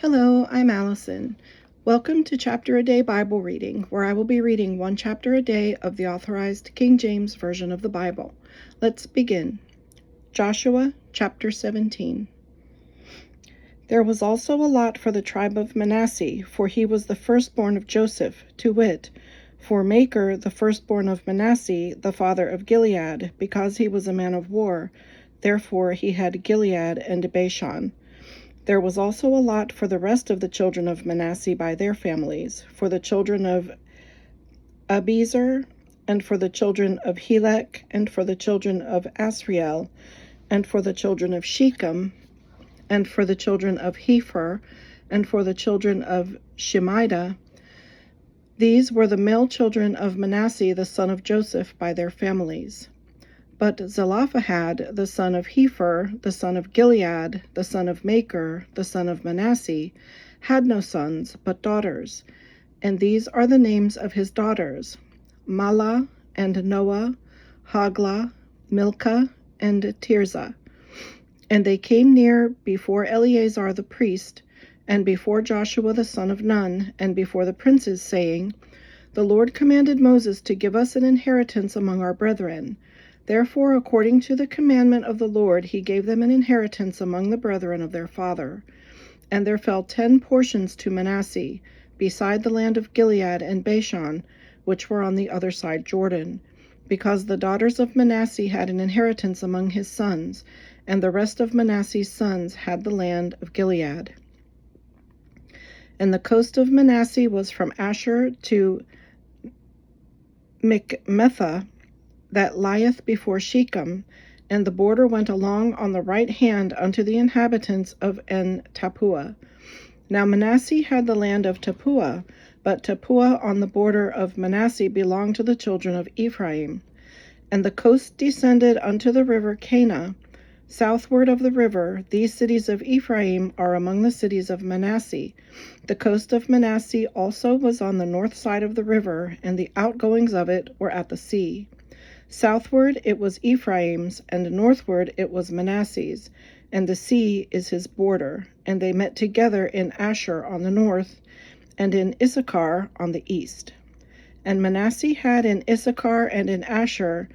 Hello, I'm Allison. Welcome to Chapter a Day Bible Reading, where I will be reading one chapter a day of the Authorized King James Version of the Bible. Let's begin. Joshua, chapter 17. There was also a lot for the tribe of Manasseh, for he was the firstborn of Joseph, to wit, for Machir, the firstborn of Manasseh, the father of Gilead, because he was a man of war. Therefore he had Gilead and Bashan. There was also a lot for the rest of the children of Manasseh by their families, for the children of Abiezer, and for the children of Helek, and for the children of Asriel, and for the children of Shechem, and for the children of Hepher, and for the children of Shemida. These were the male children of Manasseh the son of Joseph by their families. But Zelophehad, the son of Hepher, the son of Gilead, the son of Machir, the son of Manasseh, had no sons, but daughters. And these are the names of his daughters: Mahlah, and Noah, Hoglah, Milcah, and Tirzah. And they came near before Eleazar the priest, and before Joshua the son of Nun, and before the princes, saying, The Lord commanded Moses to give us an inheritance among our brethren. Therefore, according to the commandment of the Lord, he gave them an inheritance among the brethren of their father. And there fell 10 portions to Manasseh, beside the land of Gilead and Bashan, which were on the other side Jordan, because the daughters of Manasseh had an inheritance among his sons, and the rest of Manasseh's sons had the land of Gilead. And the coast of Manasseh was from Asher to Michmethah, that lieth before Shechem, and the border went along on the right hand unto the inhabitants of En-Tappuah. Now Manasseh had the land of Tappuah, but Tappuah on the border of Manasseh belonged to the children of Ephraim. And the coast descended unto the river Cana. Southward of the river, these cities of Ephraim are among the cities of Manasseh. The coast of Manasseh also was on the north side of the river, and the outgoings of it were at the sea. Southward it was Ephraim's, and northward it was Manasseh's, and the sea is his border. And they met together in Asher on the north, and in Issachar on the east. And Manasseh had in Issachar and in Asher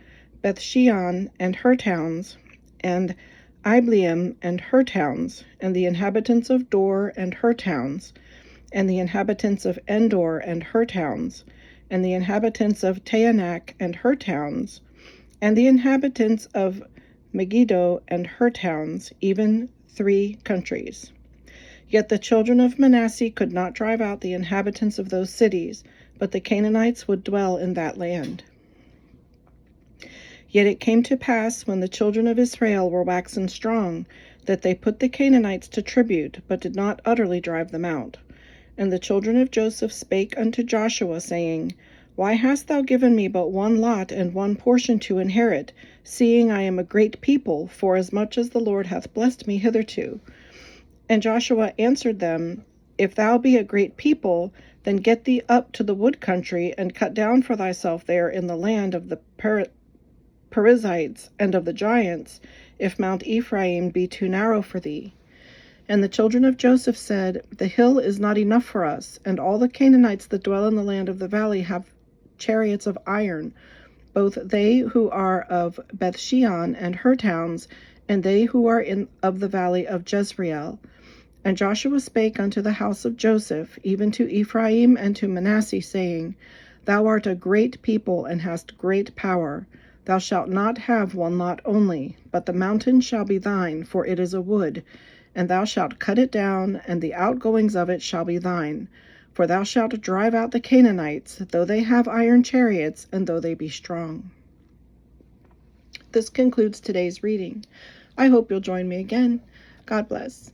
Bethshean and her towns, and Ibleam and her towns, and the inhabitants of Dor and her towns, and the inhabitants of Endor and her towns, and the inhabitants of Taanach and her towns, and the inhabitants of Megiddo and her towns, even 3 countries. Yet the children of Manasseh could not drive out the inhabitants of those cities, but the Canaanites would dwell in that land. Yet it came to pass, when the children of Israel were waxen strong, that they put the Canaanites to tribute, but did not utterly drive them out. And the children of Joseph spake unto Joshua, saying, Why hast thou given me but one lot and one portion to inherit, seeing I am a great people, forasmuch as the Lord hath blessed me hitherto? And Joshua answered them, If thou be a great people, then get thee up to the wood country, and cut down for thyself there in the land of the Perizzites and of the giants, if Mount Ephraim be too narrow for thee. And the children of Joseph said, The hill is not enough for us, and all the Canaanites that dwell in the land of the valley have chariots of iron, both they who are of Bethshean and her towns, and they who are of the valley of Jezreel. And Joshua spake unto the house of Joseph, even to Ephraim and to Manasseh, saying, Thou art a great people, and hast great power. Thou shalt not have one lot only, but the mountain shall be thine, for it is a wood, and thou shalt cut it down, and the outgoings of it shall be thine. For thou shalt drive out the Canaanites, though they have iron chariots, and though they be strong. This concludes today's reading. I hope you'll join me again. God bless.